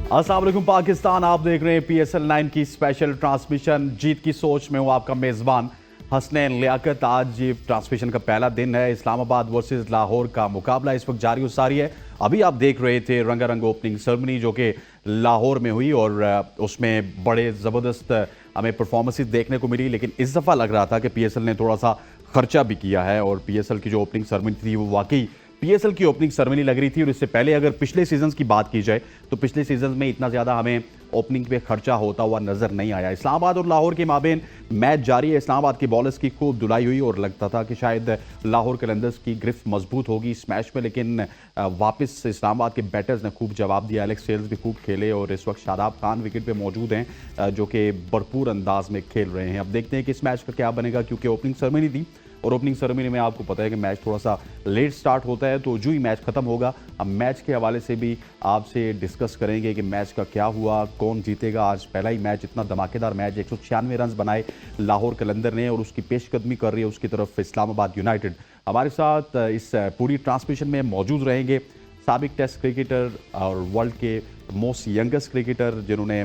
अस्सलाम वालेकुम पाकिस्तान, आप देख रहे हैं PSL 9 की स्पेशल ट्रांसमिशन। जीत की सोच में हूँ आपका मेज़बान हसनैन लियाकत। आज ये ट्रांसमिशन का पहला दिन है। इस्लामाबाद वर्सेस लाहौर का मुकाबला इस वक्त जारी सारी है। अभी आप देख रहे थे रंगारंग ओपनिंग सेरेमनी जो कि लाहौर में हुई और उसमें बड़े ज़बरदस्त हमें परफॉर्मेंसेस देखने को मिली। लेकिन इस दफ़ा लग रहा था कि PSL ने थोड़ा सा खर्चा भी किया है और PSL की जो ओपनिंग सेरेमनी थी वो वाकई PSL की ओपनिंग सेरेमनी लग रही थी। और इससे पहले अगर पिछले सीजन्स की बात की जाए तो पिछले सीजन में इतना ज़्यादा हमें ओपनिंग पे खर्चा होता हुआ नजर नहीं आया। इस्लामाबाद और लाहौर के माबेन मैच जारी है। इस्लामाबाद की बॉलर्स की खूब धुलाई हुई और लगता था कि शायद लाहौर कलंदर्स की गिरफ्त मजबूत होगी इस मैच में, लेकिन वापस इस्लामाबाद के बैटर्स ने खूब जवाब दिया। एलेक्स सेल्स भी खूब खेले और इस वक्त शादाब खान विकेट पे मौजूद हैं जो कि भरपूर अंदाज में खेल रहे हैं। अब देखते हैं कि इस मैच का क्या बनेगा, क्योंकि ओपनिंग सेरेमनी थी और ओपनिंग सेरेमनी में आपको पता है कि मैच थोड़ा सा लेट स्टार्ट होता है, तो जो ही मैच खत्म होगा हम मैच के हवाले से भी आपसे डिस्कस करेंगे कि मैच का क्या हुआ, कौन जीतेगा। आज पहला ही मैच, इतना धमाकेदार मैच, 196 रन बनाए लाहौर कलंदर ने और उसकी पेशकदमी कर रही है उसकी तरफ इस्लामाबाद यूनाइटेड। हमारे साथ इस पूरी ट्रांसमिशन में मौजूद रहेंगे साबिक टेस्ट क्रिकेटर और वर्ल्ड के मोस्ट यंगेस्ट क्रिकेटर जिन्होंने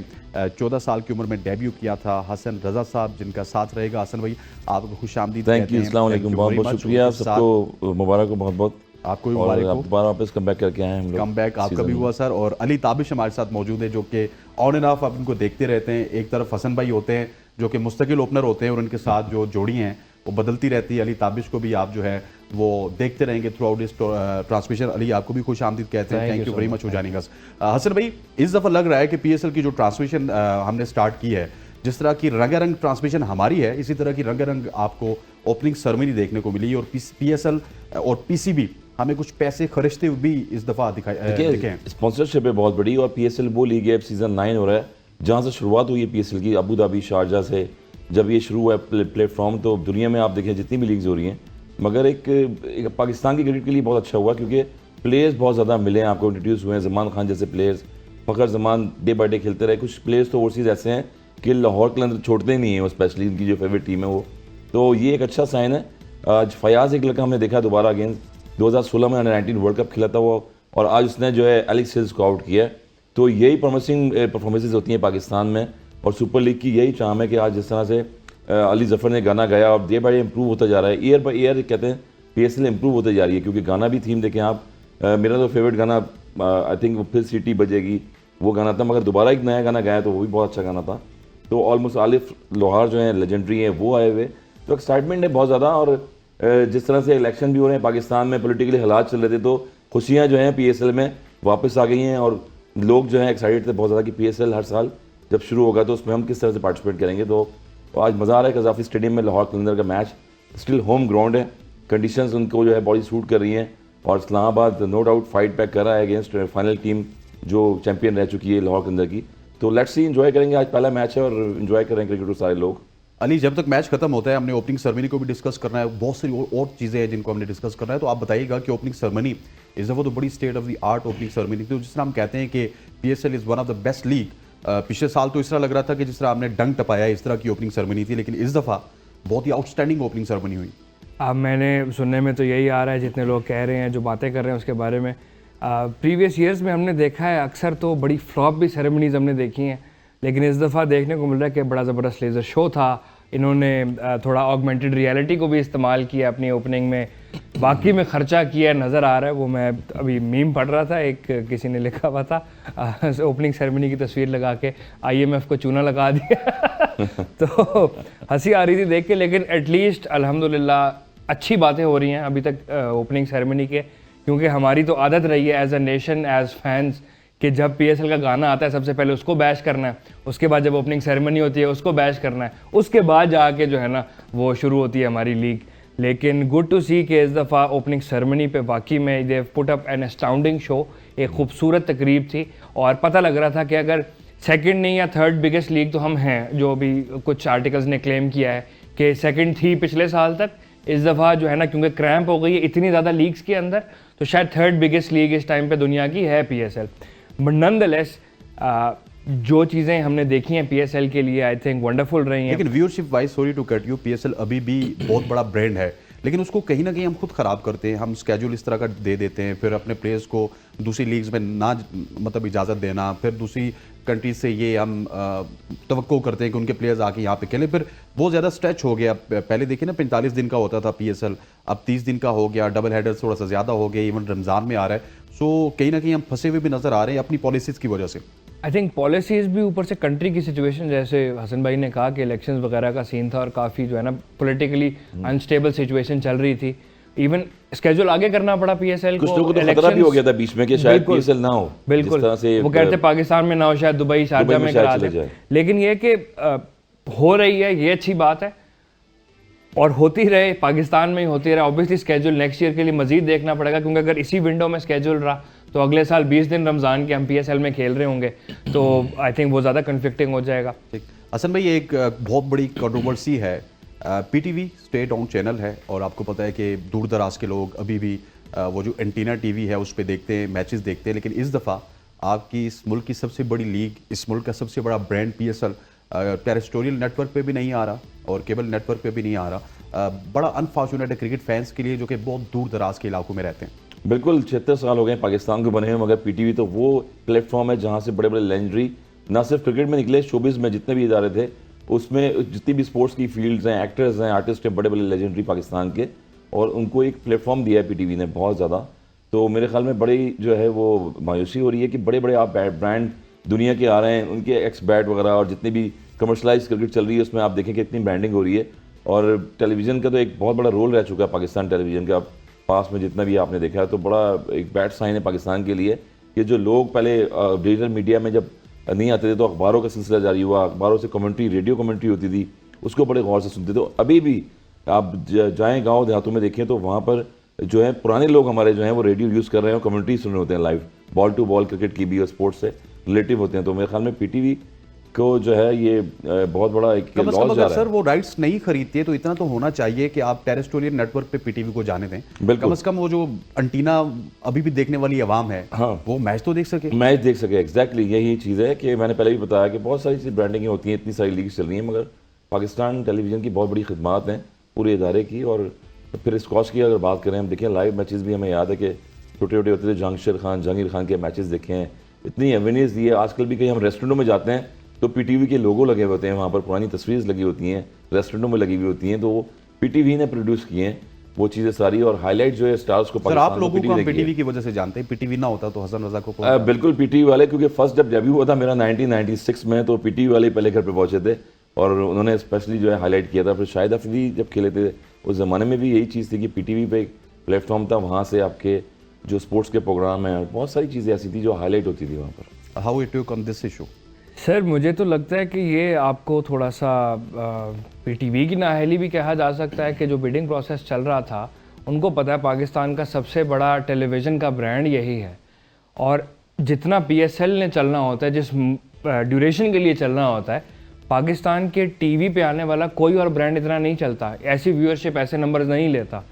14 साल की उम्र में डेब्यू किया था, हसन रजा साहब, जिनका साथ रहेगा। हसन भाई आपको खुशामदीद। थैंक यू, अस्सलाम वालेकुम, बहुत बहुत शुक्रिया, सबको मुबारक हो, बहुत बहुत आपको भी मुबारक हो। दोबारा वापस कम बैक करके आए हैं हम लोग। कम बैक आपका भी हुआ सर। और अली ताबिश हमारे साथ मौजूद है जो कि ऑन एंड ऑफ आप इनको देखते रहते हैं। एक तरफ हसन भाई होते हैं जो कि मुस्तकिल ओपनर होते हैं और उनके साथ जो जोड़ी हैं वो बदलती रहती है। अली ताबिश को भी आप जो है वो देखते रहेंगे थ्रू आउट इस ट्रांसमिशन। अली आपको भी खुश आमदीद कहते हैं, थैंक यू वेरी मच हो जानेगा। हसन भाई, इस दफ़ा लग रहा है कि PSL की जो ट्रांसमिशन हमने स्टार्ट की है, जिस तरह की रंगारंग ट्रांसमिशन हमारी है, इसी तरह की रंगारंग आपको ओपनिंग सेरेमनी देखने को मिली। और PSL और PCB हमें कुछ पैसे खर्चते हुए भी इस दफ़ा दिखे। स्पॉन्सरशिप है बहुत बड़ी और PSL वो लीग है, सीजन 9 हो रहा है जहाँ से शुरुआत हुई है PSL की, अबू धाबी शारजा से जब ये शुरू हुआ है प्लेटफॉर्म। तो दुनिया में आप देखें जितनी भी लीग्स हो रही हैं, मगर एक पाकिस्तान की क्रिकेट के लिए बहुत अच्छा हुआ क्योंकि प्लेयर्स बहुत ज़्यादा मिले हैं, आपको इंट्रोड्यूस हुए हैं। जमान खान जैसे players, Fakhar Zaman day by day खेलते रहे। कुछ प्लेयर्स तो ओवरसीज़ ऐसे हैं कि लाहौर के अंदर छोड़ते ही नहीं है वो, स्पेशली इनकी जो फेवरेट टीम है वो। तो ये एक अच्छा साइन है। आज फयाज एक लड़का हमने देखा दोबारा अगेंस्ट 2016 में अंडर-19 वर्ल्ड कप खेला था वो, और आज उसने जो है एलेक्स सेल्स को आउट किया है। तो यही प्रॉमिसिंग परफॉर्मेंसेज होती हैं पाकिस्तान में, और सुपर लीग की यही चाम है कि आज जिस तरह से अली जफ़र ने गाना गाया और डे बाई डे इम्प्रूव होता जा रहा है, ईयर बाई ईयर कहते हैं PSL इम्प्रूव होते जा रही है। क्योंकि गाना भी थीम देखें आप, मेरा तो फेवरेट गाना आई थिंक वो फिर सिटी बजेगी वो गाना था, मगर दोबारा एक नया गाना गाया तो वो भी बहुत अच्छा गाना था। तो ऑलमोस्ट आलिफ लोहार जो है लेजेंडरी है वो आए हुए, तो एक्साइटमेंट है बहुत ज़्यादा। और जिस तरह से इलेक्शन भी हो रहे हैं पाकिस्तान में, पोलिटिकली हालात चल रहे थे, तो खुशियाँ जो हैं PSL में वापस आ गई हैं और लोग जो हैं एक्साइटेड थे बहुत ज़्यादा कि PSL हर साल जब शुरू होगा तो उसमें हम किस तरह से पार्टिसिपेट करेंगे। तो आज मज़ा आ रहा है। कज़ाफ़ी स्टेडियम में लाहौर कलंदर का मैच, स्टिल होम ग्राउंड है, कंडीशंस उनको जो है बॉडी सूट कर रही हैं, और Islamabad no doubt fight back कर रहा है अगेंस्ट फाइनल टीम जो चैंपियन रह चुकी है लाहौर कलंदर की। तो लेट्स सी, एंजॉय करेंगे, आज पहला मैच है और एंजॉय कर रहे हैं क्रिकेट सारे लोग। अली, जब तक मैच खत्म होता है हमने ओपनिंग सेरेमनी को भी डिस्कस करना है, बहुत सारी और चीज़ें हैं जिनको हमने डिस्कस करना है। तो आप बताइएगा कि ओपनिंग सेरेमनी इस दफ़ा तो बड़ी state of the art opening ceremony थी। जिस तरह हम कहते हैं कि PSL is one of the best league, पिछले साल तो इस तरह लग रहा था कि जिस तरह हमने डंक टपाया इस तरह की ओपनिंग सेरेमनी थी, लेकिन इस दफ़ा बहुत ही आउटस्टैंडिंग ओपनिंग सेरेमनी हुई। अब मैंने सुनने में तो यही आ रहा है, जितने लोग कह रहे हैं, जो बातें कर रहे हैं उसके बारे में, प्रीवियस ईयर्स में हमने देखा है अक्सर तो बड़ी फ्लॉप भी सेरेमनीज़ हमने देखी हैं, लेकिन इस दफ़ा देखने को मिल रहा है कि बड़ा ज़बरदस्त लेज़र शो था। इन्होंने थोड़ा ऑगमेंटेड रियलिटी को भी इस्तेमाल किया अपनी ओपनिंग में, बाकी में ख़र्चा किया नज़र आ रहा है। वो मैं अभी मीम पढ़ रहा था, एक किसी ने लिखा हुआ था ओपनिंग सेरेमनी की तस्वीर लगा के IMF को चूना लगा दिया तो हंसी आ रही थी देख के, लेकिन एटलीस्ट अल्हम्दुलिल्लाह अच्छी बातें हो रही हैं अभी तक ओपनिंग सेरेमनी के, क्योंकि हमारी तो आदत रही है as a nation, as fans, कि जब PSL का गाना आता है सबसे पहले उसको बैश करना है, उसके बाद जब ओपनिंग सेरेमनी होती है उसको बैश करना है, उसके बाद जाके जो है ना वो शुरू होती है हमारी लीग। लेकिन गुड टू सी कि इस दफ़ा ओपनिंग सेरेमनी पे वाकई में they put up an astounding show, एक खूबसूरत तकरीब थी, और पता लग रहा था कि अगर सेकंड नहीं या थर्ड बिगेस्ट लीग तो हम हैं, जो अभी कुछ आर्टिकल्स ने क्लेम किया है कि सेकंड थी पिछले साल तक, इस दफ़ा जो है ना क्योंकि क्रैम्प हो गई है इतनी ज़्यादा लीग्स के अंदर, तो शायद थर्ड बिगेस्ट लीग इस टाइम पे दुनिया की है PSL। बट नॉनदलेस जो चीज़ें हमने देखी हैं PSL के लिए आई थिंक वंडरफुल रही हैं। लेकिन viewership wise, sorry to cut you, PSL अभी भी बहुत बड़ा ब्रांड है। लेकिन उसको कहीं ना कहीं हम खुद ख़राब करते हैं। हम स्केड्यूल इस तरह का दे देते हैं, फिर अपने प्लेयर्स को दूसरी लीग्स में ना मतलब इजाज़त देना, फिर दूसरी कंट्रीज से ये हम तवक्को करते हैं कि उनके प्लेयर्स आके यहाँ पे खेलें, फिर बहुत ज़्यादा स्ट्रेच हो गया। पहले देखिए ना 45 दिन का होता था PSL, अब 30 दिन का हो गया, डबल हेडर थोड़ा सा ज़्यादा हो गया, इवन रमज़ान में आ रहा है। सो कहीं ना कहीं हम फंसे हुए भी नज़र आ रहे हैं अपनी पॉलिसीज़ की वजह से। आई थिंक पॉलिसीज़ भी, ऊपर से कंट्री की सिचुएशन, जैसे हसन भाई ने कहा कि इलेक्शंस वगैरह का सीन था और काफ़ी जो है ना पॉलिटिकली अनस्टेबल सिचुएशन चल रही थी। इवन स्केड्यूल आगे करना पड़ा PSL को। कुछ लोगों को तो खतरा भी हो गया था बीच में कि शायद PSL ना हो। बिल्कुल, जिस तरह से वो कहते पाकिस्तान में ना हो, शायद दुबई शारजा में करा दें। लेकिन ये कि हो रही है, ये अच्छी बात है और होती रहे, पाकिस्तान में ही होती रहे। ऑब्वियसली स्केड्यूल नेक्स्ट ईयर के लिए मजीद देखना पड़ेगा, क्योंकि अगर इसी विंडो में स्केड्यूल रहा तो अगले साल 20 दिन रमज़ान के हम PSL में खेल रहे होंगे, तो आई थिंक वो ज़्यादा कन्फ्लिक्टिंग हो जाएगा। ठीक, हसन भाई एक बहुत बड़ी कंट्रोवर्सी है। PTV स्टेट ऑन चैनल है और आपको पता है कि दूर दराज के लोग अभी भी वो जो एंटीना TV है उस पर देखते हैं, मैचेस देखते हैं। लेकिन इस दफ़ा आपकी इस मुल्क की सबसे बड़ी लीग, इस मुल्क का सबसे बड़ा ब्रांड PSL टेरेस्टोरियल नेटवर्क पे भी नहीं आ रहा और केबल नेटवर्क पे भी नहीं आ रहा। बड़ा अनफॉर्चुनेट है क्रिकेट फैंस के लिए जो कि बहुत दूर दराज के इलाकों में रहते हैं। बिल्कुल 76 साल हो गए पाकिस्तान को बने हुए, मगर PTV तो वो प्लेटफॉर्म है जहाँ से बड़े बड़े लेजेंडरी ना सिर्फ क्रिकेट में निकले, शोबिज़ में जितने भी इदारे थे उसमें जितनी भी स्पोर्ट्स की फील्ड्स हैं, एक्टर्स हैं, आर्टिस्ट हैं, बड़े बड़े लेजेंडरी पाकिस्तान के, और उनको एक प्लेटफॉर्म दिया है PTV ने बहुत ज़्यादा। तो मेरे ख्याल में बड़ी जो है वो मायूसी हो रही है कि बड़े बड़े आप ब्रांड दुनिया के आ रहे हैं, उनके एक्स बैट वगैरह और जितनी भी कमर्शलाइज क्रिकेट चल रही है उसमें आप देखें कि इतनी ब्रांडिंग हो रही है। और टेलीविज़न का तो एक बहुत बड़ा रोल रह चुका है पाकिस्तान टेलीविज़न का, पास में जितना भी आपने देखा है, तो बड़ा एक बैड साइन है पाकिस्तान के लिए कि जो लोग पहले डिजिटल मीडिया में जब नहीं आते थे तो अखबारों का सिलसिला जारी हुआ, अखबारों से कमेंट्री, रेडियो कमेंट्री होती थी, उसको बड़े गौर से सुनते थे। तो अभी भी आप जाएँ गाँव देहातों में देखें तो वहाँ पर जो है पुराने लोग हमारे जो हैं वो रेडियो यूज़ कर रहे हैं और कमेंट्री सुन रहे होते हैं live, ball to ball cricket की भी और स्पोर्ट्स से रिलेटिव होते हैं। तो मेरे ख्याल में PTV को जो है ये बहुत बड़ा एक लॉस जा रहा है। सर वो राइट्स नहीं खरीदते तो इतना तो होना चाहिए कि आप टेरेस्टोरियल नेटवर्क पे PTV को जाने दें। कम से कम वो जो एंटीना अभी भी देखने वाली आवाम है, हाँ, वो मैच तो देख सके, मैच देख सके। एग्जैक्टली यही चीज़ है कि मैंने पहले भी बताया कि बहुत सारी चीज़ ब्रांडिंग होती हैं, इतनी सारी लीग्स चल रही हैं, मगर पाकिस्तान टेलीविज़न की बहुत बड़ी खिदमात हैं पूरे इदारे की। और फिर स्कॉच की अगर बात करें, हम देखें लाइव मैचेस भी हमें याद है कि छोटे छोटे होते थे, जहांगीर खान के मैचेस देखे हैं, इतनी अवेयरनेस दी है। आजकल भी कहीं हम रेस्टोरेंटों में जाते हैं तो PTV के लोगो लगे होते हैं, वहाँ पर पुरानी तस्वीर लगी होती हैं, रेस्टोरेंटों में लगी हुई होती हैं, तो वो PTV ने प्रोड्यूस किए हैं वो चीज़ें सारी। और हाईलाइट जो है स्टार्स को सर आप लोगों को हम PTV की वजह से जानते हैं, PTV ना होता तो हसन रजा को बिल्कुल PTV वाले, क्योंकि फर्स्ट जब डेब्यू हुआ था मेरा 1996 में, तो PTV वाले पहले घर पे पहुंचे थे और उन्होंने स्पेशली जो है हाईलाइट किया था। फिर शाहिद अफरीदी जब खेले थे उस ज़माने में भी यही चीज़ थी कि PTV पे एक प्लेटफॉर्म था, वहाँ से आपके जो स्पोर्ट्स के प्रोग्राम हैं और बहुत सारी चीज़ें ऐसी थी जो हाईलाइट होती थी वहाँ पर। How it took on this issue? Sir मुझे तो लगता है कि ये आपको थोड़ा सा PTV की नाअहली भी कहा जा सकता है कि जो बिडिंग प्रोसेस चल रहा था, उनको पता है पाकिस्तान का सबसे बड़ा टेलीविज़न का ब्रांड यही है और जितना PSL ने चलना होता है, जिस ड्यूरेशन के लिए चलना होता है, पाकिस्तान के TV पे आने वाला कोई और ब्रांड इतना नहीं चलता, ऐसी व्यूअरशिप, ऐसे नंबर्स नहीं लेता।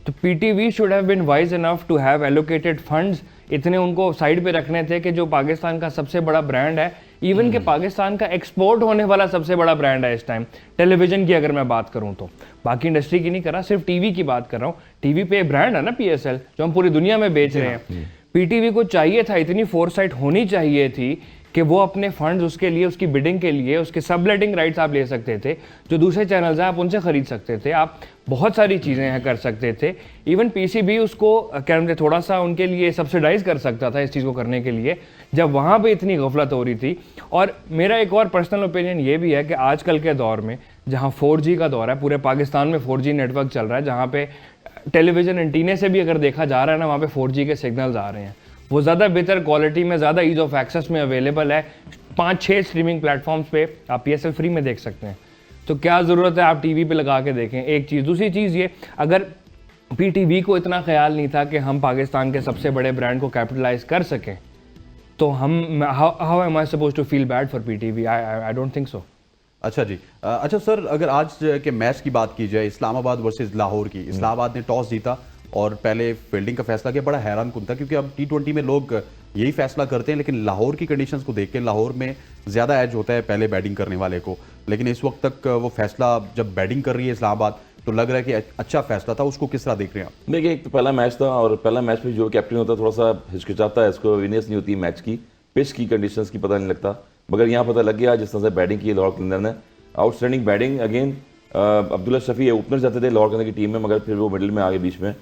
तो PTV should have been wise enough to have allocated funds, इतने उनको साइड पे रखने थे कि जो पाकिस्तान का सबसे बड़ा ब्रांड है, इवन के पाकिस्तान का एक्सपोर्ट होने वाला सबसे बड़ा ब्रांड है इस टाइम टेलीविज़न की अगर मैं बात करूं तो, बाकी इंडस्ट्री की नहीं कर रहा, सिर्फ TV की बात कर रहा हूँ। TV पे ब्रांड है ना PSL जो हम पूरी दुनिया में बेच रहे हैं। PTV को चाहिए था, इतनी फोरसाइट होनी चाहिए थी कि वो अपने फंड्स उसके लिए, उसकी बिडिंग के लिए, उसके सबलेटिंग राइट्स आप ले सकते थे, जो दूसरे चैनल्स हैं आप उनसे ख़रीद सकते थे, आप बहुत सारी चीज़ें हैं कर सकते थे। इवन PCB उसको क्या कहते थोड़ा सा उनके लिए सब्सिडाइज कर सकता था इस चीज़ को करने के लिए, जब वहाँ पे इतनी गफलत हो रही थी। और मेरा एक और पर्सनल ओपिनियन ये भी है कि आजकल के दौर में जहाँ 4G का दौर है, पूरे पाकिस्तान में 4G नेटवर्क चल रहा है, जहाँ पे टेलीविज़न एंटीने से भी अगर देखा जा रहा है ना, वहाँ पे 4G के सिग्नल्स आ रहे हैं, वो ज़्यादा बेहतर क्वालिटी में, ज़्यादा ईज़ ऑफ एक्सेस में अवेलेबल है। 5-6 स्ट्रीमिंग प्लेटफॉर्म्स पे आप PSL फ्री में देख सकते हैं, तो क्या ज़रूरत है आप TV पे लगा के देखें। एक चीज़, दूसरी चीज़ ये, अगर PTV को इतना ख्याल नहीं था कि हम पाकिस्तान के सबसे बड़े ब्रांड को कैपिटलाइज कर सकें, तो हम how am I suppose to feel bad for PTV? I don't think so. अच्छा जी, अच्छा सर, अगर आज के मैच की बात की जाए, इस्लामाबाद वर्सेस लाहौर की, इस्लामाबाद ने टॉस जीता और पहले फील्डिंग का फैसला किया, बड़ा हैरान कुन था क्योंकि अब T20 में लोग यही फैसला करते हैं, लेकिन लाहौर की कंडीशंस को देख के लाहौर में ज़्यादा एज होता है पहले बैटिंग करने वाले को। लेकिन इस वक्त तक वो फैसला जब बैटिंग कर रही है इस्लामाबाद, तो लग रहा है कि अच्छा फैसला था, उसको किस तरह देख रहे हैं आप? देखिए, एक तो पहला मैच था और पहला मैच में जो कैप्टन होता है थोड़ा सा हिचकिचाता है, इसको अवेयरनेस नहीं होती मैच की, पिच की कंडीशंस की पता नहीं लगता। मगर यहाँ पता लग गया जिस तरह से बैटिंग की लाहौर कलिंदर ने, outstanding batting again. Abdullah Shafi opener जाते थे लाहौर कलिंदर की टीम में, मगर फिर वो मिडिल में आ गए बीच में।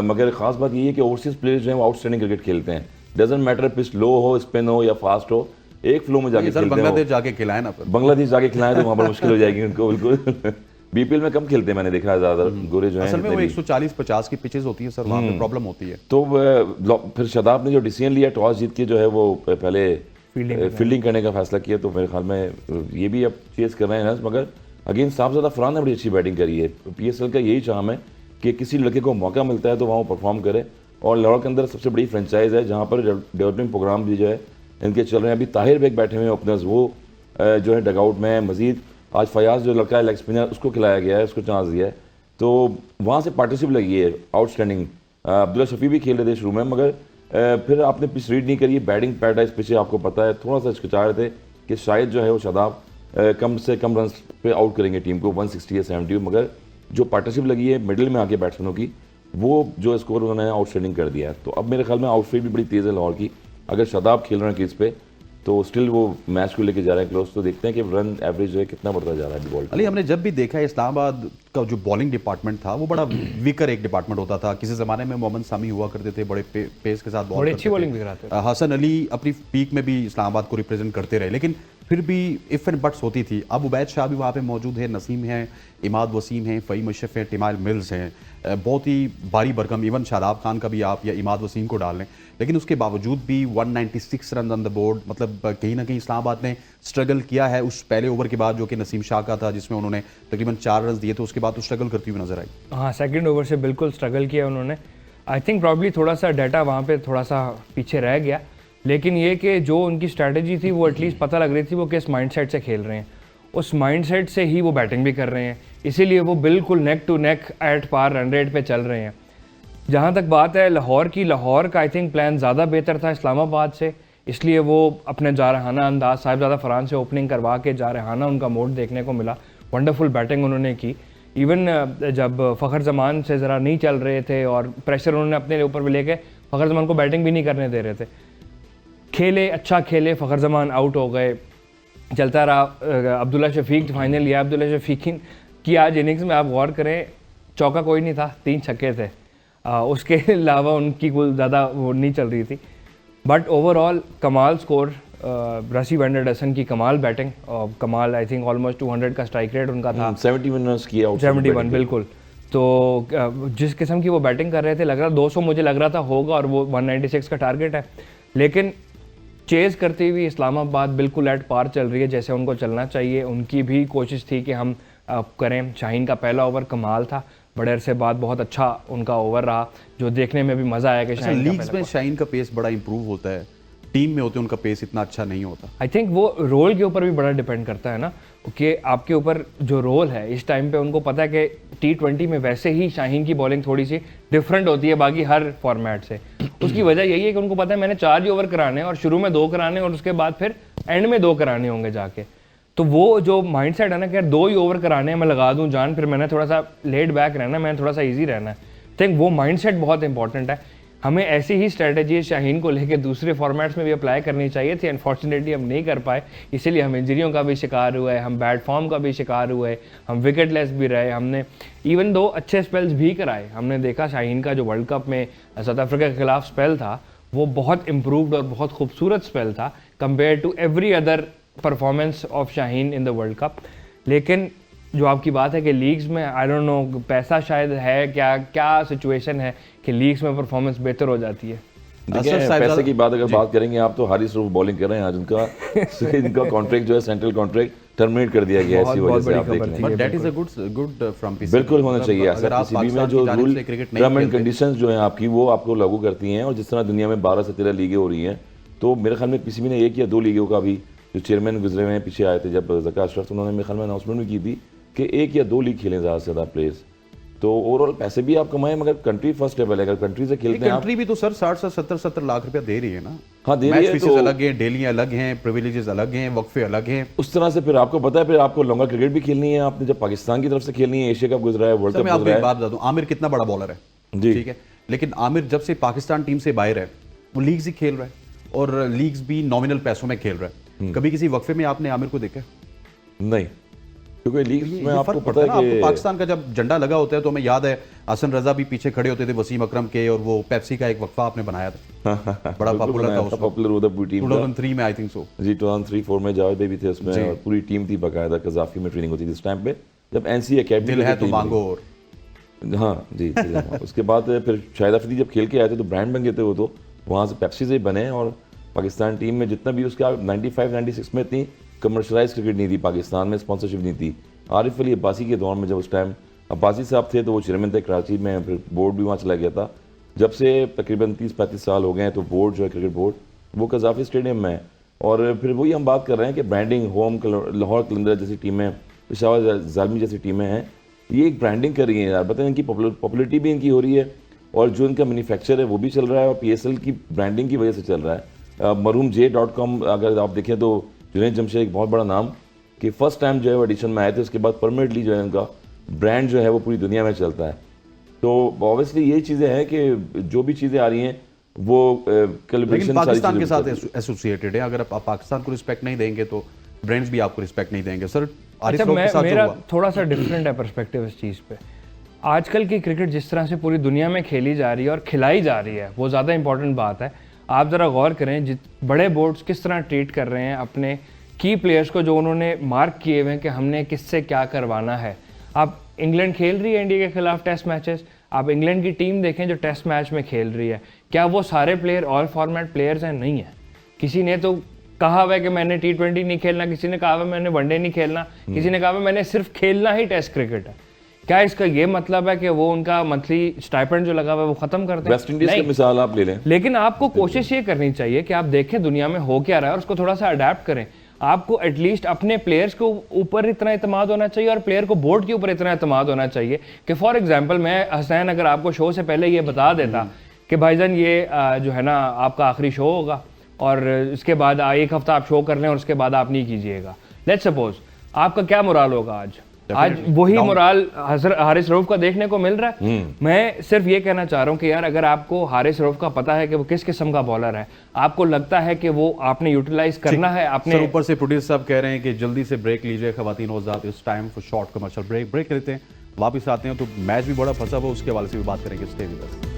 मगर खास बात ये है कि ओवरसीज प्लेयर्स जो हैं वो आउटस्टैंडिंग क्रिकेट खेलते हैं। डजेंट मैटर पिच लो हो, स्पिन हो या फास्ट हो, एक फ्लो में जाके सर खेलते हैं। बांग्लादेश जाके खिलाए ना फिर। बांग्लादेश जाके खिलाएं तो वहाँ पर मुश्किल हो जाएगी उनको, बिल्कुल। बीपीएल में कम खेलते हैं, मैंने देखा है ज़्यादातर गोरे जो हैं। असल में जितने वो भी। 140-50 की पिचेस होती है सर, वहाँ पे प्रॉब्लम होती है। तो फिर शादाब ने जो डिसीजन लिया टॉस जीत के जो है वो पहले फील्डिंग करने का फैसला किया, तो मेरे ख्याल में ये भी अब चेस कर रहे हैं नस। मगर अगेन साहबजादा फरहान ने बड़ी अच्छी बैटिंग करी है। पीएसएल का यही चाम है कि किसी लड़के को मौका मिलता है तो वहाँ वो परफॉर्म करे, और लाहौर के अंदर सबसे बड़ी फ्रेंचाइज है जहाँ पर डेवलपमेंट प्रोग्राम भी जो है इनके चल रहे हैं। अभी ताहिर बेग बैठे हुए हैं ओपनर्स, वो जो है डगआउट में है। मजीद आज फयाज जो लड़का है लेग स्पिनर, उसको खिलाया गया है, उसको चांस दिया है, तो वहाँ से पार्टनरशिप लगी है आउटस्टैंडिंग। अब्दुल्ला शफी भी खेल रहे थे शुरू में, मगर फिर आपने पिच रीड नहीं करी। बैटिंग पैराडाइज पिच है, आपको पता है, थोड़ा सा हिचकिचा रहे थे कि शायद जो है वो शादाब कम से कम रन पे आउट करेंगे टीम को 160 या 70, मगर जो पार्टनरशिप लगी है मिडिल में आके बैट्समैनों की, वो जो स्कोर उन्होंने आउटस्टैंडिंग कर दिया है। तो अब मेरे ख्याल में आउटफील्ड भी बड़ी तेज़ है लाहौर की। अगर शादाब खेल रहे हैं क्रीज पे तो स्टिल वो मैच को लेके जा रहे हैं क्लोज, तो देखते हैं कि रन एवरेज जो है कितना बढ़ता जा रहा है बॉल। अली, हमने जब भी देखा है इस्लामाबाद का जो बॉलिंग डिपार्टमेंट था वो बड़ा वीकर एक डिपार्टमेंट होता था। किसी ज़माने में मोहम्मद सामी हुआ करते थे, बड़े पेस के साथ बॉल बड़ी अच्छी बॉलिंग भी कराते थे। हसन अली अपनी पीक में भी इस्लामाबाद को रिप्रेजेंट करते रहे, लेकिन फिर भी इफ एंड बट्स होती थी। अब उबैद शाह भी वहाँ पे मौजूद है, नसीम है, इमाद वसीम है, फ़हीम अशरफ है, टिमाइल मिल्स हैं, बहुत ही भारी भरकम। इवन शादाब खान का भी आप या इमाद वसीम को डाल लें, लेकिन उसके बावजूद भी 196 रन ऑन द बोर्ड। मतलब कहीं ना कहीं इस्लामाबाद ने स्ट्रगल किया है उस पहले ओवर के बाद जो कि नसीम शाह का था, जिसमें उन्होंने तकरीबन 4 रन दिए, तो उसके बाद तो स्ट्रगल करती हुई नजर आई। हाँ, सेकंड ओवर से बिल्कुल स्ट्रगल किया उन्होंने। आई थिंक प्रॉब्ली थोड़ा सा डाटा वहाँ पे थोड़ा सा पीछे रह गया, लेकिन ये कि जो उनकी स्ट्रैटेजी थी वो एटलीस्ट पता लग रही थी वो किस माइंडसेट से खेल रहे हैं। उस माइंडसेट से ही वो बैटिंग भी कर रहे हैं, इसीलिए वो बिल्कुल neck to neck at par run rate पे चल रहे हैं। जहाँ तक बात है लाहौर की, लाहौर का आई थिंक प्लान ज़्यादा बेहतर था इस्लामाबाद से, इसलिए वो अपने जारहाना अंदाज साहिबजादा फरहान से ओपनिंग करवा के जारहाना उनका मोड देखने को मिला। वंडरफुल बैटिंग उन्होंने की। इवन जब फ़खर जमान से ज़रा नहीं चल रहे थे और प्रेशर उन्होंने अपने ऊपर भी लेके फ़खर जमान को बैटिंग भी नहीं करने दे रहे थे, खेले, अच्छा खेले, फ़खर जमान आउट हो गए, चलता रहा। अब्दुल्ला शफीक फाइनल लिया। अब्दुल्ला शफीक की आज इनिंग्स में आप गौर करें, चौका कोई नहीं था, 3 छक्के थे, उसके अलावा उनकी कोई ज़्यादा वो नहीं चल रही थी। बट ओवरऑल कमाल स्कोर, रसी वैंडर डसन की कमाल बैटिंग, कमाल आई थिंक ऑलमोस्ट 200 का स्ट्राइक रेट उनका था। 71 रन किया, 71 बिल्कुल। तो जिस किस्म की वो बैटिंग कर रहे थे, लग रहा 200 मुझे लग रहा था होगा, और वो 196 का टारगेट है। लेकिन चेज़ करती हुई इस्लामाबाद बिल्कुल एट पार चल रही है जैसे उनको चलना चाहिए। उनकी भी कोशिश थी कि हम करें। शाहीन का पहला ओवर कमाल था, बड़े अरसे बाद बहुत अच्छा उनका ओवर रहा, जो देखने में भी मज़ा आया कि शाहीन लीग्स में शाहीन का पेस बड़ा इंप्रूव होता है, टीम में होते उनका पेस इतना अच्छा नहीं होता। आई थिंक वो रोल के ऊपर भी बड़ा डिपेंड करता है ना, कि आपके ऊपर जो रोल है इस टाइम पे उनको पता है कि T20 में वैसे ही शाहीन की बॉलिंग थोड़ी सी डिफरेंट होती है बाकी हर फॉर्मेट से। उसकी वजह यही है कि उनको पता है मैंने 4 ही ओवर कराने हैं, और शुरू में 2 कराने और उसके बाद फिर एंड में 2 कराने होंगे जाके। तो वो जो माइंडसेट है ना कि 2 ही ओवर कराने हैं, मैं लगा दूं जान, फिर मैंने थोड़ा सा लेड बैक रहना है, मैंने थोड़ा सा ईजी रहना है। थिंक वो माइंडसेट बहुत इंपॉर्टेंट है। हमें ऐसी ही स्ट्रेटजी शाहीन को लेके दूसरे फॉर्मेट्स में भी अप्लाई करनी चाहिए थी। अनफॉर्चुनेटली हम नहीं कर पाए, इसीलिए हम इंजरियों का भी शिकार हुए, हम बैड फॉर्म का भी शिकार हुए, हम विकेटलेस भी रहे। हमने इवन 2 अच्छे स्पेल्स भी कराए। हमने देखा शाहीन का जो वर्ल्ड कप में साउथ अफ्रीका के खिलाफ स्पेल था वो बहुत इम्प्रूव्ड और बहुत खूबसूरत स्पेल था compare to every other performance of Shaheen in the World Cup. लेकिन जो आपकी बात है कि लीग्स में आई डोंट नो पैसा शायद है, क्या सिचुएशन है कि लीग्स में परफॉर्मेंस बेहतर हो जाती है। देखिए, पैसे की बात अगर बात करेंगे आप, तो हारिस रऊफ बॉलिंग कर रहे हैं आज। इनका कॉन्ट्रैक्ट जो है सेंट्रल कॉन्ट्रैक्ट टर्मिनेट कर दिया गया है, इसी वजह से आप देख रहे हैं। But that is a good from PCB. बिल्कुल होना चाहिए ऐसा। पीसीबी में जो रूल टर्म एंड कंडीशंस जो हैं आपकी, वो आपको लागू करती हैं। और जिस तरह दुनिया में 12 से 13 लीगें हो रही हैं, तो मेरे ख्याल में पीसीबी ने 1 या 2 लीगों का भी, जो चेयरमैन गुजरे हुए हैं पीछे आए थे जब ज़का अशरफ, उन्होंने मेरे ख्याल में अनाउंसमेंट भी की थी कि 1 या 2 लीग खेलें ज़्यादा से ज़्यादा प्लेयर्स। तो ओवरऑल पैसे भी आप कमाएं, मगर कंट्री फर्स्ट लेवल है। अगर कंट्री से खेलते हैं आप, कंट्री भी तो सर 60 से 70 लाख रुपया दे रही है ना। हाँ, दे रही मैच है फीसेस तो अलग हैं, डेलियां अलग हैं, प्रिविलेजेस अलग हैं, वक्फे अलग हैं। उस तरह से फिर आपको पता है, फिर आपको लॉन्गर क्रिकेट भी खेलनी है, आपने जब पाकिस्तान की तरफ से खेलनी है, एशिया कप गुजरा है, वर्ल्ड सर कप मैं आपको गुजरा एक है। बात बता दूं, आमिर कितना बड़ा बॉलर है, जी। ठीक है, लेकिन आमिर जब से पाकिस्तान टीम से बाहर है वो लीग्स ही खेल रहा है, और लीग्स भी नॉमिनल पैसों में खेल रहा है। कभी किसी वक्फे में आपने आमिर को देखा है? नहीं, क्योंकि लीग में ये आपको फर्क पता पड़ता है है ना, आपको कि पाकिस्तान का जब झंडा लगा होता है तो हमें याद है हसन रजा भी पीछे खड़े होते थे वसीम अकरम के, और वो पेप्सी का एक वक्फा आपने बनाया था, बड़ा पॉपुलर था उसमें, पॉपुलर हुआ था पूरी टीम का। 2003 में आई थिंक सो। जी 2003-4 में जावेद भाई भी थे उसमें, और पूरी टीम थी बाकायदा। कजाफी में ट्रेनिंग होती थी इस टाइम पे, जब एनसी अकेडमी दिल है तो मांगो। और हाँ जी हाँ। उसके बाद फिर शाहिद अफरीदी जब खेल के आए थे तो ब्रांड बन गए थे वो, तो वहाँ से पेप्सी से ही बने। और पाकिस्तान टीम में जितना भी उसका 95-96 में इतनी कमर्शलाइज क्रिकेट नहीं थी पाकिस्तान में, स्पॉन्सरशिप नहीं थी। आरिफ अली अब्बासी के दौर में जब उस टाइम अब्बासी साहब थे तो वो चेयरमैन थे कराची में, फिर बोर्ड भी वहाँ चला गया था। जब से तकरीबन 30-35 साल हो गए हैं तो बोर्ड जो है क्रिकेट बोर्ड वो कजाफी स्टेडियम में है। और फिर वही हम बात कर रहे हैं कि ब्रांडिंग, होम लाहौर कलंदर जैसी टीमें, पेशावर जालमी जैसी टीमें हैं, ये एक ब्रांडिंग कर रही हैं यार। बताएं, इनकी पॉपुलरिटी भी इनकी हो रही है, और जो इनका मैन्युफैक्चर है वो भी चल रहा है, और PSL की ब्रांडिंग की वजह से चल रहा है। मरूमj.com अगर आप देखें तो जुनैद जमशेद एक बहुत बड़ा नाम कि फर्स्ट टाइम जो है वो एडिशन में आए थे, उसके बाद परमानेंटली जो है उनका ब्रांड जो है वो पूरी दुनिया में चलता है। तो ऑब्वियसली ये चीज़ें हैं कि जो भी चीज़ें आ रही हैं वो लेकिन कैलिब्रेशन पाकिस्तान के साथ एसोसिएटेड है, अगर आप पाकिस्तान को रिस्पेक्ट नहीं देंगे तो ब्रांड्स भी आपको रिस्पेक्ट नहीं देंगे। सर आरिफ अच्छा, रऊफ के साथ जो मेरा हुआ, थोड़ा सा डिफरेंट है पर्सपेक्टिव इस चीज़ पे। आजकल की क्रिकेट जिस तरह से पूरी दुनिया में खेली जा रही है और खिलाई जा रही है, वो ज़्यादा इंपॉर्टेंट बात है। आप ज़रा गौर करें बड़े बोर्ड्स किस तरह ट्रीट कर रहे हैं अपने की प्लेयर्स को, जो उन्होंने मार्क किए हुए हैं कि हमने किससे क्या करवाना है। आप इंग्लैंड खेल रही है इंडिया के खिलाफ टेस्ट मैचेस, आप इंग्लैंड की टीम देखें जो टेस्ट मैच में खेल रही है, क्या वो सारे प्लेयर ऑल फॉर्मेट प्लेयर्स हैं? नहीं है। किसी ने तो कहा हुआ है कि मैंने T20 नहीं खेलना, किसी ने कहा हुआ है मैंने वनडे नहीं खेलना, किसी ने कहा हुआ है मैंने सिर्फ खेलना ही टेस्ट क्रिकेट है। क्या इसका ये मतलब है कि वो उनका मंथली स्टाइपेंड जो लगा हुआ है वो खत्म कर दें? वेस्ट इंडीज की मिसाल आप ले लें। लेकिन आपको कोशिश ये करनी चाहिए कि आप देखें दुनिया में हो क्या रहा है और उसको थोड़ा सा अडेप्ट करें। आपको एटलीस्ट अपने प्लेयर्स को ऊपर इतना इत्मीनान होना चाहिए और प्लेयर को बोर्ड के ऊपर इतना इत्मीनान होना चाहिए कि फॉर एग्जांपल मैं हसनैन अगर आपको शो से पहले ये बता देता कि भाईजान ये जो है ना आपका आखिरी शो होगा और इसके बाद एक हफ्ता आप शो कर लें और उसके बाद आप नहीं कीजिएगा, लेट्स सपोज, आपका क्या मोराल होगा? आज वही मोराल हारिस रऊफ का देखने को मिल रहा है। मैं सिर्फ ये कहना चाह रहा हूँ कि यार अगर आपको हारिस रऊफ का पता है कि वो किस किस्म का बॉलर है, आपको लगता है कि वो आपने यूटिलाइज करना है आपने। सर ऊपर से प्रोड्यूसर साहब कह रहे हैं कि जल्दी से ब्रेक लीजिए खवातीन और हज़रात, इस time for short commercial break लेते हैं, वापस आते हैं तो मैच भी बड़ा फंसा हुआ, उसके हवाले से भी बात करेंगे। Stay with us.